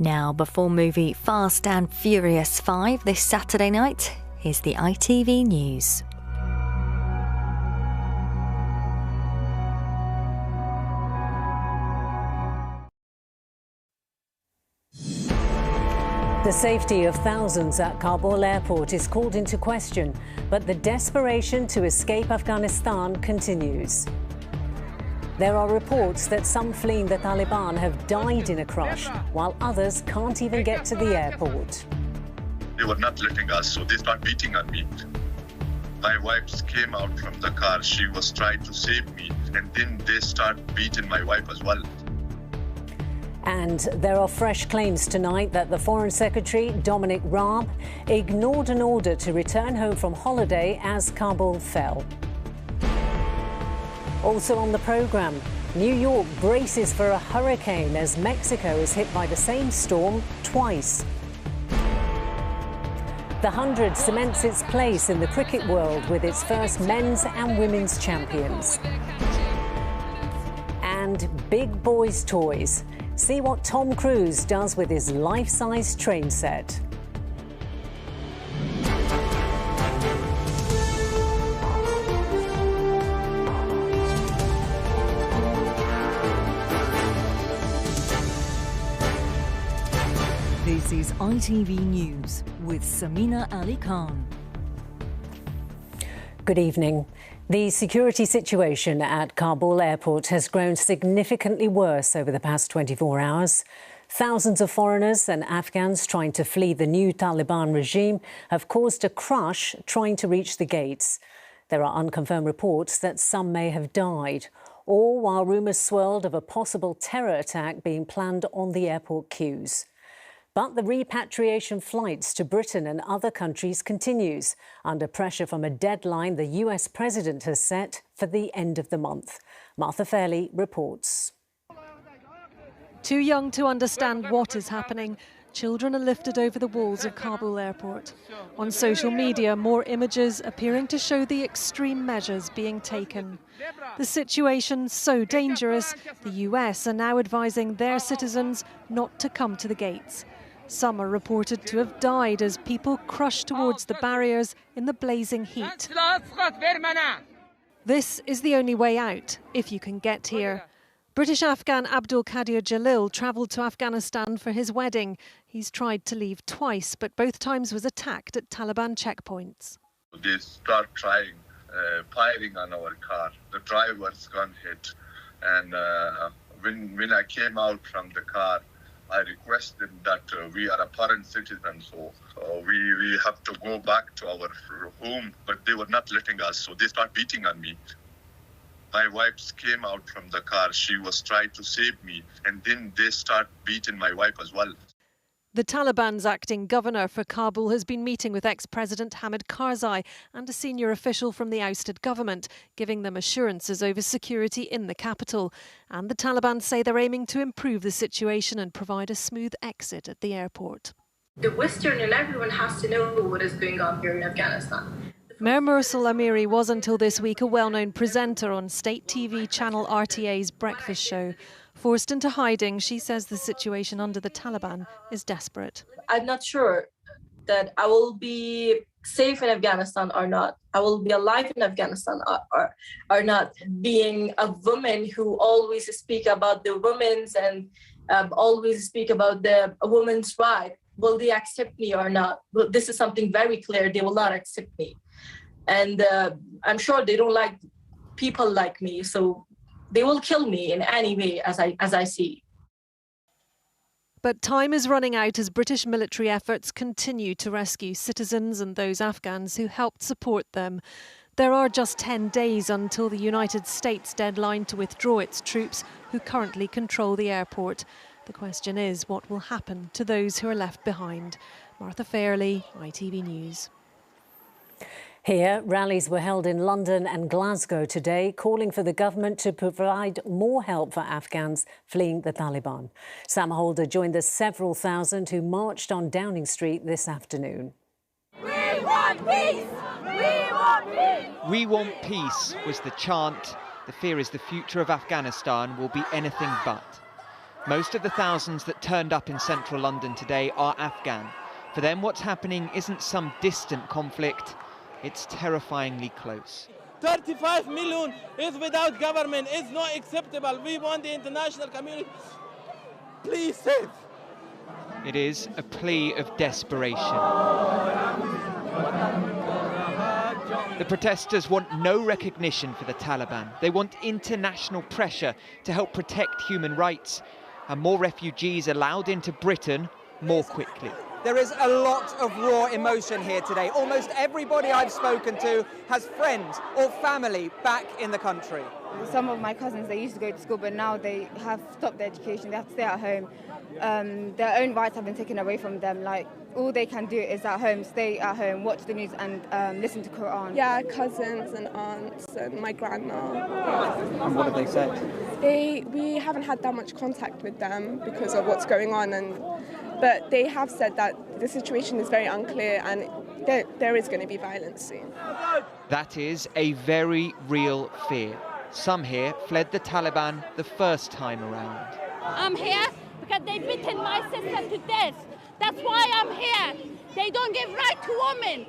Now, before movie Fast and Furious 5 this Saturday night, here's the ITV News. The safety of thousands at Kabul airport is called into question, but the desperation to escape Afghanistan continues. There are reports that some fleeing the Taliban have died in a crush, while others can't even get to the airport. They were not letting us, so they started beating on me. My wife came out from the car. She was trying to save me, and then they started beating my wife as well. And there are fresh claims tonight that the Foreign Secretary, Dominic Raab, ignored an order to return home from holiday as Kabul fell. Also on the programme, New York braces for a hurricane as Mexico is hit by the same storm twice. The 100 cements its place in the cricket world with its first men's and women's champions. And big boys' toys. See what Tom Cruise does with his life-size train set. This is ITV News with Sameena Ali Khan. Good evening. The security situation at Kabul airport has grown significantly worse over the past 24 hours. Thousands of foreigners and Afghans trying to flee the new Taliban regime have caused a crush trying to reach the gates. There are unconfirmed reports that some may have died, all while rumours swirled of a possible terror attack being planned on the airport queues. But the repatriation flights to Britain and other countries continues, under pressure from a deadline the US President has set for the end of the month. Martha Fairley reports. Too young to understand what is happening, children are lifted over the walls of Kabul airport. On social media, more images appearing to show the extreme measures being taken. The situation so dangerous, the US are now advising their citizens not to come to the gates. Some are reported to have died as people crushed towards the barriers in the blazing heat. This is the only way out, if you can get here. British Afghan Abdul Qadir Jalil travelled to Afghanistan for his wedding. He's tried to leave twice, but both times was attacked at Taliban checkpoints. They start firing on our car. The driver's got hit. And when I came out from the car, I requested that we are a foreign citizen, so we have to go back to our home, but they were not letting us, so they start beating on me. My wife came out from the car. She was trying to save me, and then they start beating my wife as well. The Taliban's acting governor for Kabul has been meeting with ex-President Hamid Karzai and a senior official from the ousted government, giving them assurances over security in the capital. And the Taliban say they're aiming to improve the situation and provide a smooth exit at the airport. The Western and everyone has to know what is going on here in Afghanistan. Mayor Mursal Amiri was until this week a well-known presenter on state TV channel RTA's breakfast show. Forced into hiding, she says the situation under the Taliban is desperate. I'm not sure that I will be safe in Afghanistan or not. I will be alive in Afghanistan or not. Being a woman who always speak about the women's and always speak about the woman's right, will they accept me or not? Well, this is something very clear. They will not accept me. And I'm sure they don't like people like me, so they will kill me in any way as I see. But time is running out as British military efforts continue to rescue citizens and those Afghans who helped support them. There are just 10 days until the United States deadline to withdraw its troops who currently control the airport. The question is, what will happen to those who are left behind? Martha Fairley, ITV News. Here, rallies were held in London and Glasgow today, calling for the government to provide more help for Afghans fleeing the Taliban. Sam Holder joined the several thousand who marched on Downing Street this afternoon. We want peace! We want peace! We want peace was the chant. The fear is the future of Afghanistan will be anything but. Most of the thousands that turned up in central London today are Afghan. For them, what's happening isn't some distant conflict, it's terrifyingly close. 35 million is without government. It's not acceptable. We want the international community. Please save. It is a plea of desperation. The protesters want no recognition for the Taliban. They want international pressure to help protect human rights and more refugees allowed into Britain more quickly. There is a lot of raw emotion here today. Almost everybody I've spoken to has friends or family back in the country. Some of my cousins, they used to go to school, but now they have stopped their education. They have to stay at home. Their own rights have been taken away from them. Like, all they can do is at home, stay at home, watch the news and listen to Quran. Yeah, cousins and aunts and my grandma. And what have they said? We haven't had that much contact with them because of what's going on, but they have said that the situation is very unclear and there is going to be violence soon. That is a very real fear. Some here fled the Taliban the first time around. I'm here because they've beaten my sister to death. That's why I'm here. They don't give right to women.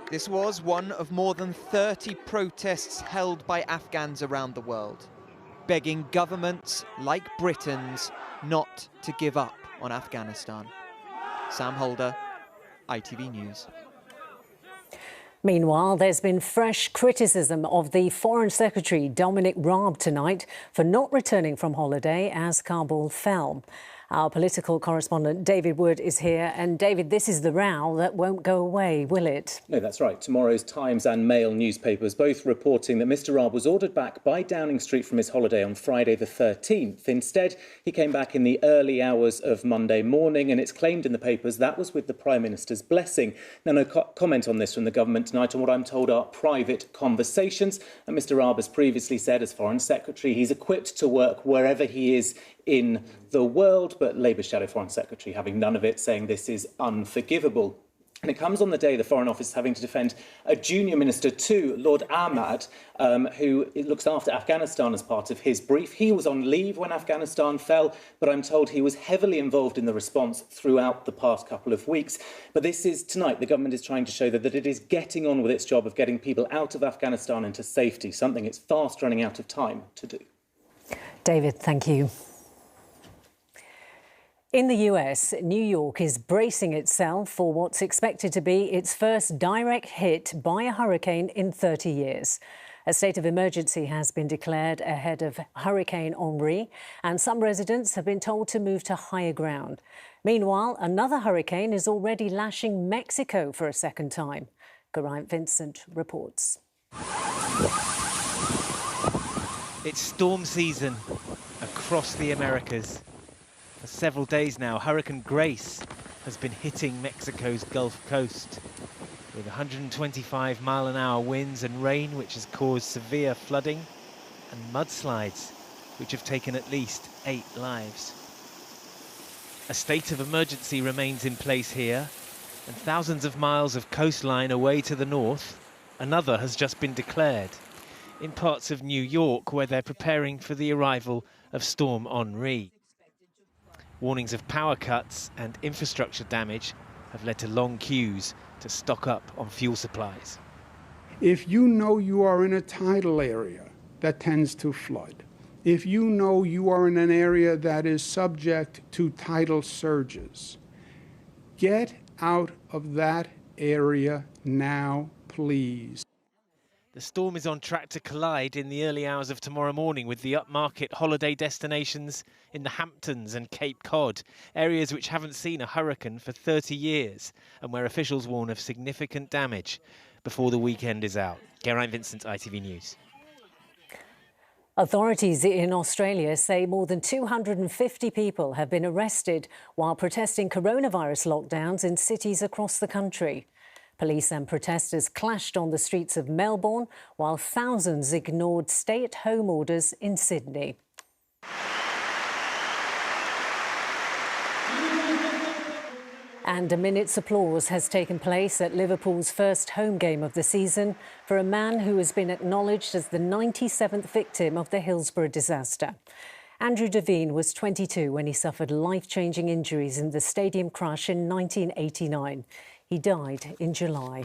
This was one of more than 30 protests held by Afghans around the world, begging governments like Britain's not to give up on Afghanistan. Sam Holder, ITV News. Meanwhile, there's been fresh criticism of the Foreign Secretary Dominic Raab tonight for not returning from holiday as Kabul fell. Our political correspondent David Wood is here. And David, this is the row that won't go away, will it? No, that's right. Tomorrow's Times and Mail newspapers both reporting that Mr Raab was ordered back by Downing Street from his holiday on Friday the 13th. Instead, he came back in the early hours of Monday morning, and it's claimed in the papers that was with the Prime Minister's blessing. Now, no comment on this from the government tonight on what I'm told are private conversations. And Mr Raab has previously said, as Foreign Secretary, he's equipped to work wherever he is in the world, but Labour's Shadow Foreign Secretary having none of it, saying this is unforgivable. And it comes on the day the Foreign Office is having to defend a junior minister too, Lord Ahmad, who looks after Afghanistan as part of his brief. He was on leave when Afghanistan fell, but I'm told he was heavily involved in the response throughout the past couple of weeks. But this is tonight, the government is trying to show that it is getting on with its job of getting people out of Afghanistan into safety, something it's fast running out of time to do. David, thank you. In the US, New York is bracing itself for what's expected to be its first direct hit by a hurricane in 30 years. A state of emergency has been declared ahead of Hurricane Henri, and some residents have been told to move to higher ground. Meanwhile, another hurricane is already lashing Mexico for a second time. Geraint Vincent reports. It's storm season across the Americas. For several days now, Hurricane Grace has been hitting Mexico's Gulf Coast with 125-mile-an-hour winds and rain, which has caused severe flooding, and mudslides, which have taken at least 8 lives. A state of emergency remains in place here, and thousands of miles of coastline away to the north, another has just been declared in parts of New York, where they're preparing for the arrival of Storm Henri. Warnings of power cuts and infrastructure damage have led to long queues to stock up on fuel supplies. If you know you are in a tidal area that tends to flood, if you know you are in an area that is subject to tidal surges, get out of that area now, please. The storm is on track to collide in the early hours of tomorrow morning with the upmarket holiday destinations in the Hamptons and Cape Cod, areas which haven't seen a hurricane for 30 years and where officials warn of significant damage before the weekend is out. Geraint Vincent, ITV News. Authorities in Australia say more than 250 people have been arrested while protesting coronavirus lockdowns in cities across the country. Police and protesters clashed on the streets of Melbourne, while thousands ignored stay-at-home orders in Sydney. And a minute's applause has taken place at Liverpool's first home game of the season for a man who has been acknowledged as the 97th victim of the Hillsborough disaster. Andrew Devine was 22 when he suffered life-changing injuries in the stadium crash in 1989. He died in July.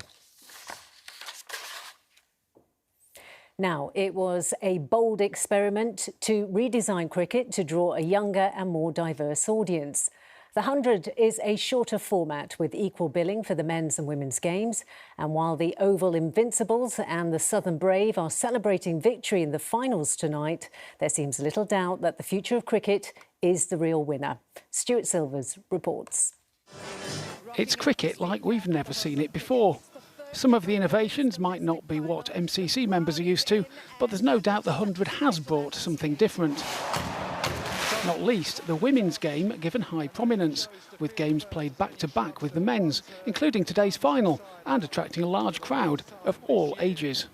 Now, it was a bold experiment to redesign cricket to draw a younger and more diverse audience. The 100 is a shorter format with equal billing for the men's and women's games. And while the Oval Invincibles and the Southern Brave are celebrating victory in the finals tonight, there seems little doubt that the future of cricket is the real winner. Stuart Silvers reports. It's cricket like we've never seen it before. Some of the innovations might not be what MCC members are used to, but there's no doubt the 100 has brought something different. Not least the women's game given high prominence, with games played back-to-back with the men's, including today's final, and attracting a large crowd of all ages.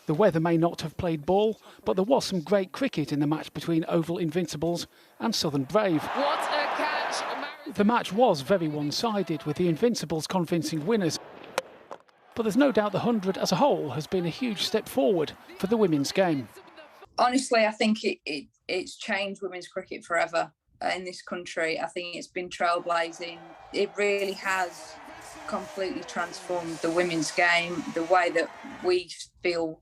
The weather may not have played ball, but there was some great cricket in the match between Oval Invincibles and Southern Brave. What a catch! The match was very one-sided, with the Invincibles convincing winners. But there's no doubt the 100 as a whole has been a huge step forward for the women's game. Honestly, I think it's changed women's cricket forever in this country. I think it's been trailblazing. It really has completely transformed the women's game, the way that we feel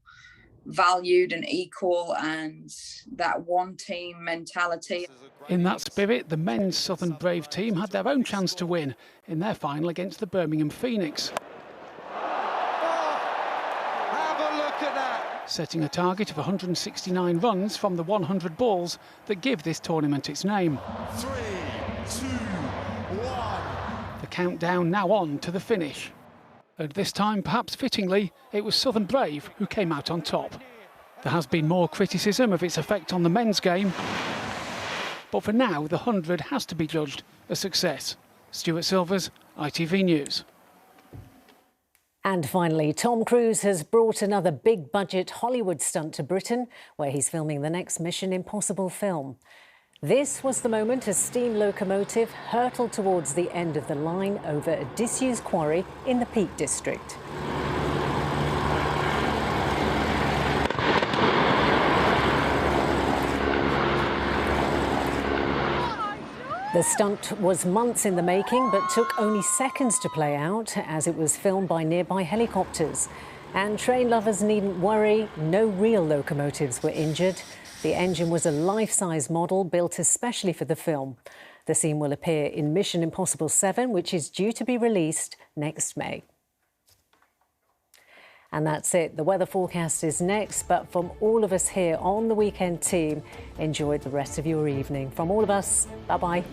valued and equal, and that one team mentality. In that spirit, the men's Southern Brave team had their own chance to win in their final against the Birmingham Phoenix. Setting a target of 169 runs from the 100 balls that give this tournament its name. 3, 2, 1. The countdown now on to the finish. And this time, perhaps fittingly, it was Southern Brave who came out on top. There has been more criticism of its effect on the men's game, but for now, the 100 has to be judged a success. Stuart Silvers, ITV News. And finally, Tom Cruise has brought another big-budget Hollywood stunt to Britain, where he's filming the next Mission Impossible film. This was the moment a steam locomotive hurtled towards the end of the line over a disused quarry in the Peak District. The stunt was months in the making, but took only seconds to play out as it was filmed by nearby helicopters. And train lovers needn't worry, no real locomotives were injured. The engine was a life-size model built especially for the film. The scene will appear in Mission Impossible 7, which is due to be released next May. And that's it. The weather forecast is next, but from all of us here on the Weekend Team, enjoy the rest of your evening. From all of us, bye-bye.